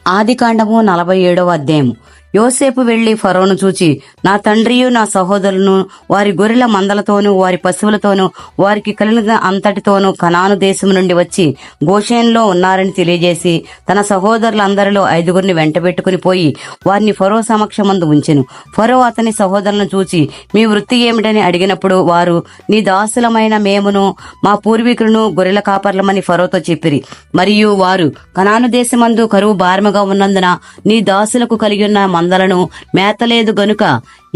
ఆదికాండము 47వ అధ్యాయము. యోసేపు వెళ్లి ఫరోను చూచి, నా తండ్రియు నా సహోదరులను వారి గొర్రెల మందలతోనూ వారి పశువులతోనూ వారికి కలిగిన అంతటితోనూ కనాను దేశం నుండి వచ్చి గోషేనులో ఉన్నారని తెలియజేసి తన సహోదరులందరిలో 5 వెంటబెట్టుకుని పోయి వారిని ఫరో సమక్షమందు ఉంచెను. ఫరో అతని సహోదరులను చూచి, మీ వృత్తి ఏమిటని అడిగినప్పుడు వారు, నీ దాసులమైన మేమును మా పూర్వీకులను గొర్రెల కాపర్లమని ఫరోతో చెప్పిరి. మరియు వారు, కనాను దేశమందు కరువు భారముగా ఉన్నందున నీ దాసులకు కలిగిన మందలను మేతలేదు గనుక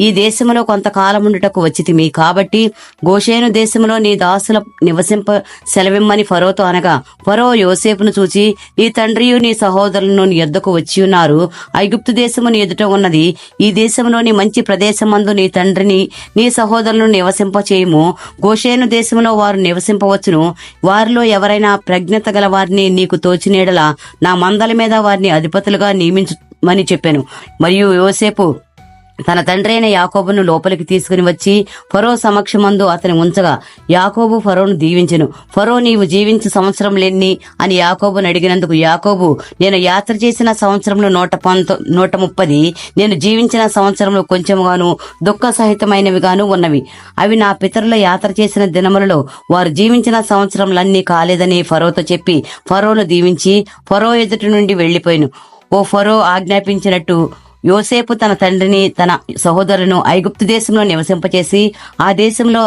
ఈ దేశములో కొంతకాలముండుటకు వచ్చితిమి. కాబట్టి గోషేను దేశములో నీ దాసుల నివసింప సెలవిమ్మని ఫరోతో అనగా, ఫరో యోసేపును చూచి, నీ తండ్రియు నీ సహోదరులను నీ యొద్దకు వచ్చి ఉన్నారు. ఐగుప్తు దేశము నీ ఎదుట ఉన్నది. ఈ దేశంలోని మంచి ప్రదేశమందు నీ తండ్రిని నీ సహోదరులను నివసింప చేయము. గోషేను దేశంలో వారు నివసింపవచ్చును. వారిలో ఎవరైనా ప్రజ్ఞత గల వారిని నీకు తోచినేడలా నా మందల మీద వారిని అధిపతులుగా నియమించమని చెప్పాను. మరియు యోసేపు తన తండ్రి అయిన యాకోబును లోపలికి తీసుకుని వచ్చి ఫరో సమక్షమందు అతని ఉంచగా యాకోబు ఫరోను దీవించెను. ఫరో, నీవు జీవించు సంవత్సరములెన్ని అని యాకోబును అడిగినందుకు యాకోబు, నేను యాత్ర చేసిన సంవత్సరములు 130, నేను జీవించిన సంవత్సరములు కొంచెముగాను దుఃఖ సహితమైనవిగాను ఉన్నవి. అవి నా పితరుల యాత్ర చేసిన దినములలో వారు జీవించిన సంవత్సరములన్నీ కాలేదని ఫరోతో చెప్పి ఫరోను దీవించి ఫరో ఎదుటి నుండి వెళ్లిపోయాను. ఓ ఫరో ఆజ్ఞాపించినట్టు యోసేపు తన తండ్రిని తన సహోదరులను ఐగుప్తు దేశంలో నివసింపచేసి ఆ దేశంలో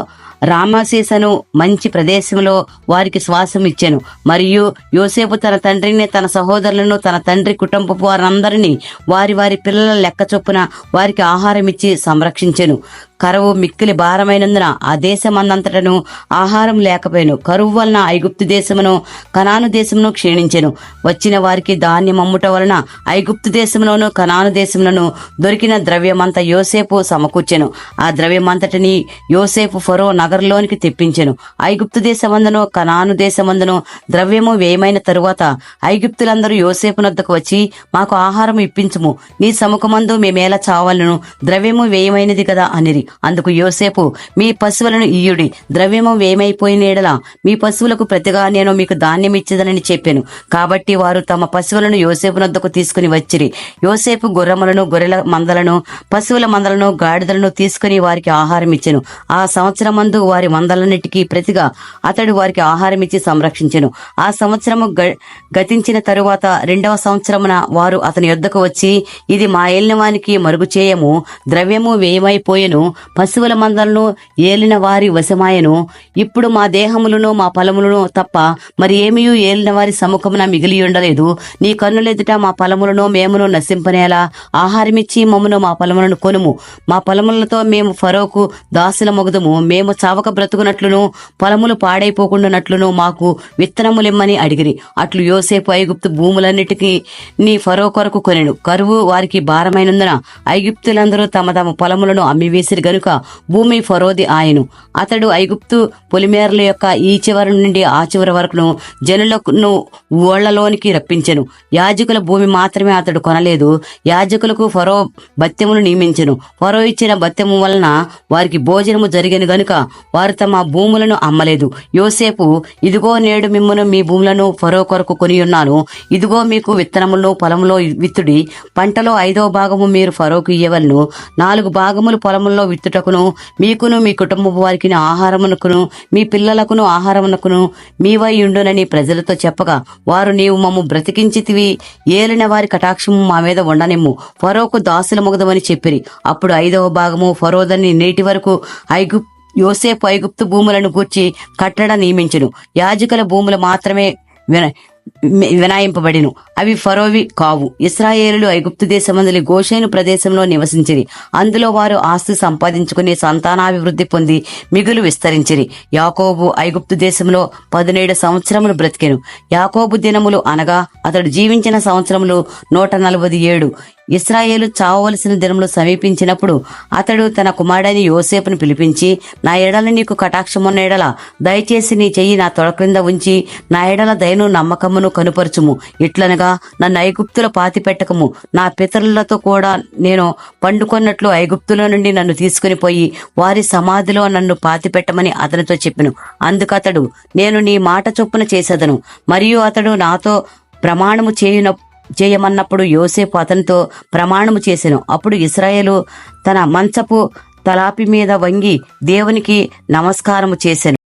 రామసేసను మంచి ప్రదేశంలో వారికి శ్వాసం ఇచ్చెను. మరియు యోసేపు తన తండ్రిని తన సహోదరులను తన తండ్రి కుటుంబపు వారందరినీ వారి వారి పిల్లల లెక్క చొప్పున వారికి ఆహారం ఇచ్చి సంరక్షించెను. కరువు మిక్కిలి భారమైనందున ఆ దేశమందంతటను ఆహారం లేకపోయాను. కరువు వలన ఐగుప్తు దేశమును కనాను దేశమును క్షీణించెను. వచ్చిన వారికి ధాన్యం అమ్ముట వలన ఐగుప్తు దేశంలోను కనాను దేశంలోను దొరికిన ద్రవ్యమంతా యోసేపు సమకూర్చెను. ఆ ద్రవ్యమంతటిని యోసేపు ఫరో నగరంలోనికి తెప్పించెను. ఐగుప్తు దేశమందును కనాను దేశమందును ద్రవ్యము వ్యయమైన తరువాత ఐగుప్తులందరూ యోసేపు నద్దకు వచ్చి, మాకు ఆహారం ఇప్పించుము, నీ సముఖమందు మేమేలా చావాలను, ద్రవ్యము వ్యయమైనది కదా అనిరి. అందుకు యోసేపు, మీ పశువులను ఇయ్యుడి, ద్రవ్యము వ్యయమైపోయినేడలా మీ పశువులకు ప్రతిగా నేను మీకు ధాన్యం ఇచ్చేదనని చెప్పాను. కాబట్టి వారు తమ పశువులను యోసేపు నద్దకు తీసుకుని వచ్చిరి. యోసేపు గుర్రములను, గొర్రెల మందలను, పశువుల మందలను, గాడిదలను తీసుకుని వారికి ఆహారం ఇచ్చెను. ఆ సంవత్సరమందు వారి మందలన్నిటికీ ప్రతిగా అతడు వారికి ఆహారం ఇచ్చి సంరక్షించెను. ఆ సంవత్సరము గతించిన తరువాత 2వ సంవత్సరమున వారు అతని యొద్దకు వచ్చి, ఇది మా ఏలినవానికి మరుగు చేయము, ద్రవ్యము వ్యయమైపోయెను, పశువుల మందలను ఏలిన వారి వశమాయను. ఇప్పుడు మా దేహములను మా ఫలములను తప్ప మరి ఏమీ ఏలిన వారి సముఖమున మిగిలి ఉండలేదు. నీ కన్నులెదుట మా ఫలములను మేమును నశింపనేలా ఆహారమిచ్చి మమ్మను మా ఫలములను కొనుము. మా ఫలములతో మేము ఫరోకు దాసుల మొగదుము. మేము చావక బ్రతుకునట్లును ఫలములు పాడైపోకుండానట్లును మాకు విత్తనములిమ్మని అడిగిరి. అట్లు యోసేపు ఐగుప్తు భూములన్నిటికీ నీ ఫరో కొరకు కొనెను. కరువు వారికి భారమైనందున ఐగుప్తులందరూ తమ తమ పొలములను అమ్మివేసిరి గనుక భూమి ఫరోది ఆయను. అతడు ఐగుప్తు పొలిమేరల యొక్క ఈ చివరి నుండి ఆ చివరి వరకును జనులను ఓళ్లలోనికి రప్పించెను. యాజకుల భూమి మాత్రమే అతడు కొనలేదు. యాజకులకు ఫరో భత్యమును నియమించెను. ఫరో ఇచ్చిన భత్యము వలన వారికి భోజనము జరిగెను గనుక వారు తమ భూములను అమ్మలేదు. యోసేపు, ఇదిగో నేడు మిమ్మును మీ భూములను ఫరో కొరకు కొనియున్నాను. ఇదిగో మీకు విత్తనములను పొలములో విత్తుడి. పంటలో 5వ భాగము మీరు ఫరోకు ఇయ్యవలను. 4 భాగములు పొలముల్లో విత్తుటకును మీకును మీ కుటుంబపు వారికి ఆహారమునకును మీ పిల్లలకును ఆహారమునకును మీవై ఉండునని ప్రజలతో చెప్పగా వారు, నీవు మమ్ము బ్రతికించితివి, ఏలిన వారి కటాక్షము మా మీద ఉండనిమ్ము, ఫరోకు దాసుల మొగదమని చెప్పిరి. అప్పుడు 5వ భాగము ఫరోదని నేటి వరకు యోసేపు ఐగుప్తు భూములను గూర్చి కట్టడ నియమించెను. యాజకుల భూములు మాత్రమే వినాయింపబడిను, అవి ఫరోవి కావు. ఇశ్రాయేలులు ఐగుప్తు దేశమందలి గోషేను ప్రదేశంలో నివసించిరి. అందులో వారు ఆస్తి సంపాదించుకుని సంతానాభివృద్ధి పొంది మిగులు విస్తరించిరి. యాకోబు ఐగుప్తు దేశంలో 17 సంవత్సరములు బ్రతికెను. యాకోబు దినములు అనగా అతడు జీవించిన సంవత్సరములు 147. ఇశ్రాయేలు చావవలసిన దినములు సమీపించినప్పుడు అతడు తన కుమారుడైన యోసేపును పిలిపించి, నా ఎడల నీకు కటాక్షమున్న ఎడల దయచేసి నీ చెయ్యి నా తొడ క్రింద ఉంచి నా ఎడల దయను నమ్మకమును కనుపరచుము. ఇట్లనగా నన్ను ఐగుప్తులో పాతిపెట్టకము, నా పితరులతో కూడా నేను పండుకొన్నట్లు ఐగుప్తులో నుండి నన్ను తీసుకుని పోయి వారి సమాధిలో నన్ను పాతిపెట్టమని అతనితో చెప్పెను. అందుకతడు, నేను నీ మాట చొప్పున చేసేదను. మరియు అతడు నాతో ప్రమాణము చేయమన్నప్పుడు యోసేపు అతనితో ప్రమాణము చేసెను. అప్పుడు ఇశ్రాయేలు తన మంచపు తలాపి మీద వంగి దేవునికి నమస్కారము చేసెను.